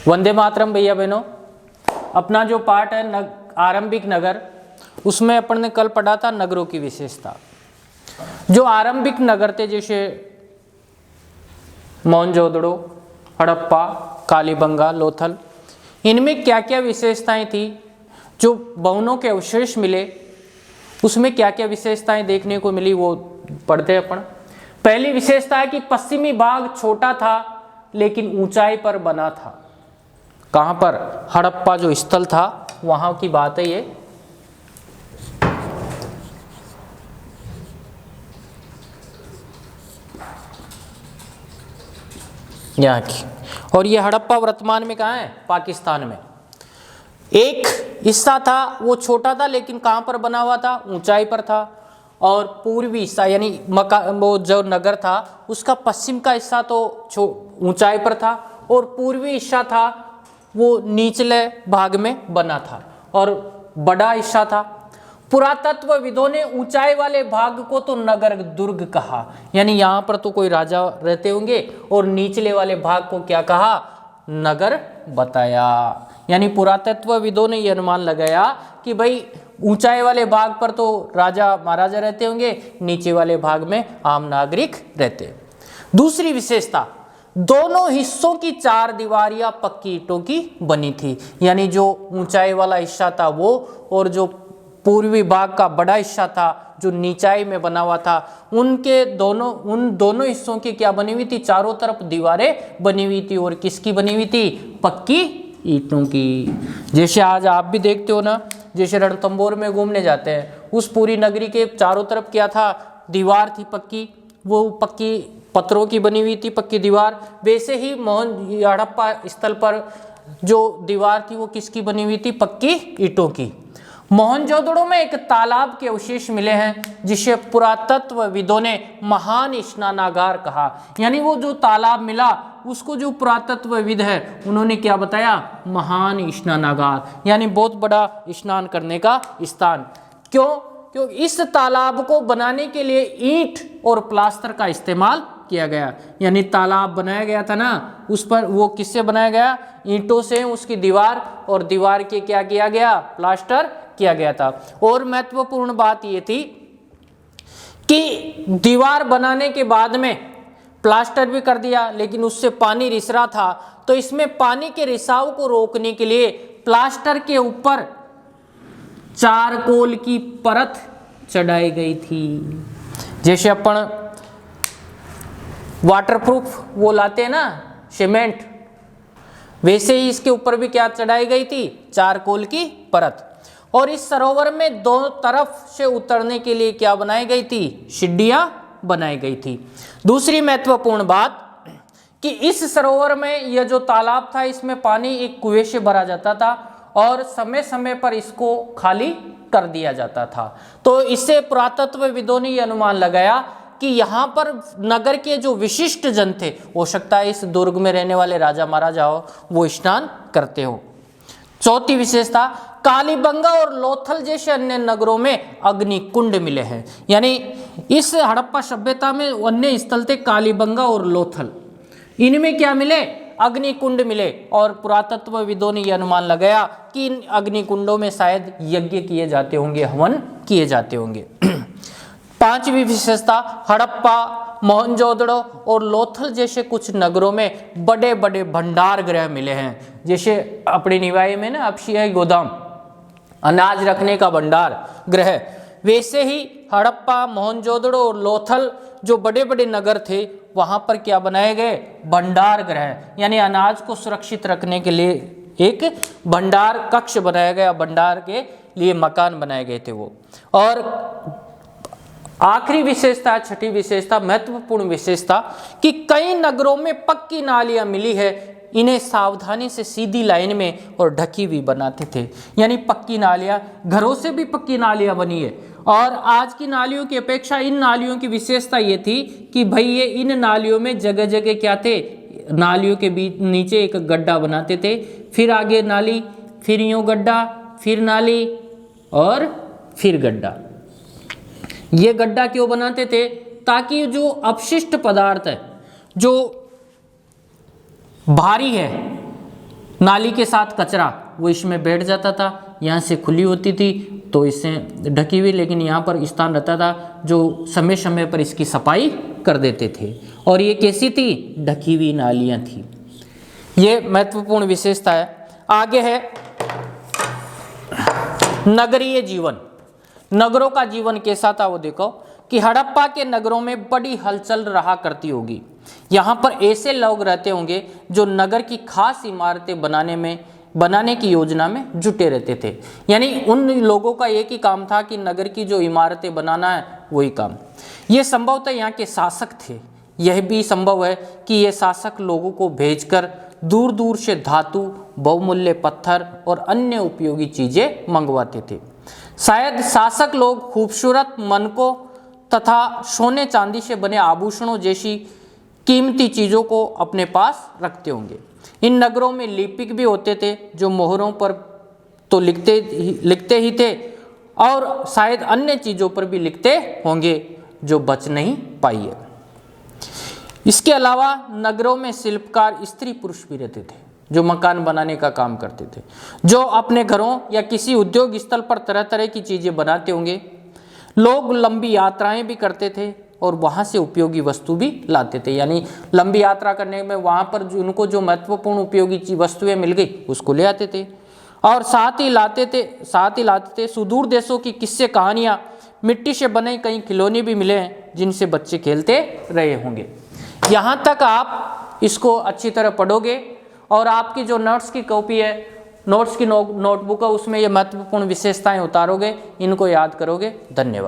वंदे मातरम भैया बहनों। अपना जो पार्ट है आरंभिक नगर, उसमें अपन ने कल पढ़ा था नगरों की विशेषता। जो आरंभिक नगर थे जैसे मोहनजोदड़ो, हड़प्पा, कालीबंगा, लोथल, इनमें क्या क्या विशेषताएं थी, जो भवनों के अवशेष मिले उसमें क्या क्या विशेषताएं देखने को मिली वो पढ़ते हैं अपन। पहली विशेषता है कि पश्चिमी भाग छोटा था लेकिन ऊंचाई पर बना था। कहां पर? हड़प्पा जो स्थल था वहां की बात है ये। यहाँ की। और ये हड़प्पा वर्तमान में कहाँ है? पाकिस्तान में। एक हिस्सा था वो छोटा था लेकिन कहाँ पर बना हुआ था? ऊंचाई पर था। और पूर्वी हिस्सा यानी वो जो नगर था उसका पश्चिम का हिस्सा तो ऊंचाई पर था और पूर्वी हिस्सा था वो निचले भाग में बना था और बड़ा हिस्सा था। पुरातत्वविदों ने ऊंचाई वाले भाग को तो नगर दुर्ग कहा, यानी यहाँ पर तो कोई राजा रहते होंगे, और निचले वाले भाग को क्या कहा? नगर बताया। यानी पुरातत्वविदों ने यह अनुमान लगाया कि भाई ऊंचाई वाले भाग पर तो राजा महाराजा रहते होंगे, नीचे वाले भाग में आम नागरिक रहते। दूसरी विशेषता, दोनों हिस्सों की चार दीवारियां पक्की ईंटों की बनी थी। यानी जो ऊंचाई वाला हिस्सा था वो और जो पूर्वी भाग का बड़ा हिस्सा था जो नीचाई में बना हुआ था, उन दोनों हिस्सों की क्या बनी हुई थी? चारों तरफ दीवारें बनी हुई थी। और किसकी बनी हुई थी? पक्की ईंटों की। जैसे आज आप भी देखते हो ना, जैसे रणथंभौर में घूमने जाते हैं, उस पूरी नगरी के चारों तरफ क्या था? दीवार थी पक्की, वो पक्की पत्थरों की बनी हुई थी पक्की दीवार। वैसे ही हड़प्पा स्थल पर जो दीवार थी वो किसकी बनी हुई थी? पक्की ईंटों की। मोहनजोदड़ो में एक तालाब के अवशेष मिले हैं जिसे पुरातत्वविदों ने महान स्नानागार कहा। यानी वो जो तालाब मिला उसको जो पुरातत्वविद है उन्होंने क्या बताया? महान स्नानागार, यानी बहुत बड़ा स्नान करने का स्थान। क्यों? क्योंकि इस तालाब को बनाने के लिए ईंट और प्लास्टर का इस्तेमाल किया गया। यानी तालाब बनाया गया था ना, उस पर वो किससे बनाया गया? ईंटों से उसकी दीवार, और दीवार के क्या किया गया? प्लास्टर किया गया था। और महत्वपूर्ण बात ये थी कि दीवार बनाने के बाद में प्लास्टर भी कर दिया लेकिन उससे पानी रिस रहा था, तो इसमें पानी के रिसाव को रोकने के लिए प्लास्टर के ऊपर चारकोल की परत चढ़ाई गई थी। जैसे अपन वाटरप्रूफ वो लाते हैं ना सीमेंट, वैसे ही इसके ऊपर भी क्या चढ़ाई गई थी? चारकोल की परत। और इस सरोवर में दोनों तरफ से उतरने के लिए क्या बनाई गई थी? सीढ़ियां बनाई गई थी। दूसरी महत्वपूर्ण बात कि इस सरोवर में यह जो तालाब था इसमें पानी एक कुएं से भरा जाता था और समय समय पर इसको खाली कर दिया जाता था। तो इससे पुरातत्वविदों ने यह अनुमान लगाया कि यहाँ पर नगर के जो विशिष्ट जन थे, हो सकता है इस दुर्ग में रहने वाले राजा महाराजा हो, वो स्नान करते हो। चौथी विशेषता, कालीबंगा और लोथल जैसे अन्य नगरों में अग्निकुंड मिले हैं। यानी इस हड़प्पा सभ्यता में अन्य स्थल थे कालीबंगा और लोथल, इनमें क्या मिले? अग्निकुंड मिले। और पुरातत्वविदों ने यह अनुमान लगाया कि इन अग्निकुंडों में शायद यज्ञ किए जाते होंगे, हवन किए जाते होंगे। पांचवी विशेषता, हड़प्पा, मोहनजोदड़ो और लोथल जैसे कुछ नगरों में बड़े बड़े भंडार गृह मिले हैं। जैसे अपने निवाई में ना अपशियाई गोदाम, अनाज रखने का भंडार गृह, वैसे ही हड़प्पा, मोहनजोदड़ो और लोथल जो बड़े बड़े नगर थे वहां पर क्या बनाए गए? भंडार गृह, यानी अनाज को सुरक्षित रखने के लिए एक भंडार कक्ष बनाया गया, भंडार के लिए मकान बनाए गए थे वो। और आखिरी विशेषता, छठी विशेषता, महत्वपूर्ण विशेषता कि कई नगरों में पक्की नालियां मिली है। इन्हें सावधानी से सीधी लाइन में और ढकी हुई बनाते थे। यानी पक्की नालियां, घरों से भी पक्की नालियां बनी है। और आज की नालियों की अपेक्षा इन नालियों की विशेषता ये थी कि भाई ये इन नालियों में जगह जगह क्या थे? नालियों के बीच नीचे एक गड्ढा बनाते थे, फिर आगे नाली, फिर यूं गड्ढा, फिर नाली और फिर गड्ढा। ये गड्ढा क्यों बनाते थे? ताकि जो अपशिष्ट पदार्थ है, जो भारी है, नाली के साथ कचरा वो इसमें बैठ जाता था, यहाँ से खुली होती थी तो इससे ढकी हुई, लेकिन यहाँ पर स्थान रहता था जो समय समय पर इसकी सफाई कर देते थे। और ये कैसी थी? ढकी हुई नालियाँ थी। ये महत्वपूर्ण विशेषता है। आगे है नगरीय जीवन। नगरों का जीवन कैसा था वो देखो कि हड़प्पा के नगरों में बड़ी हलचल रहा करती होगी। यहाँ पर ऐसे लोग रहते होंगे जो नगर की खास इमारतें बनाने की योजना में जुटे रहते थे। यानी उन लोगों का एक ही काम था कि नगर की जो इमारतें बनाना है वही काम। ये संभवतः यहाँ के शासक थे। यह भी संभव है कि ये शासक लोगों को भेजकर दूर दूर से धातु, बहुमूल्य पत्थर और अन्य उपयोगी चीजें मंगवाते थे। शायद शासक लोग खूबसूरत मनकों तथा सोने चांदी से बने आभूषणों जैसी कीमती चीज़ों को अपने पास रखते होंगे। इन नगरों में लिपिक भी होते थे जो मोहरों पर तो लिखते ही थे और शायद अन्य चीज़ों पर भी लिखते होंगे जो बच नहीं पाई है। इसके अलावा नगरों में शिल्पकार स्त्री पुरुष भी रहते थे जो मकान बनाने का काम करते थे, जो अपने घरों या किसी उद्योग स्थल पर तरह तरह की चीज़ें बनाते होंगे। लोग लंबी यात्राएं भी करते थे और वहाँ से उपयोगी वस्तु भी लाते थे। यानी लंबी यात्रा करने में वहाँ पर उनको जो महत्वपूर्ण उपयोगी वस्तुएं मिल गई उसको ले आते थे और साथ ही लाते थे सुदूर देशों की किस्से कहानियाँ, मिट्टी से बने कई खिलौने भी मिले हैं जिनसे बच्चे खेलते रहे होंगे। यहाँ तक आप इसको अच्छी तरह पढ़ोगे और आपकी जो नोट्स की कॉपी है, नोट्स की नोटबुक है, उसमें ये महत्वपूर्ण विशेषताएं उतारोगे, इनको याद करोगे। धन्यवाद।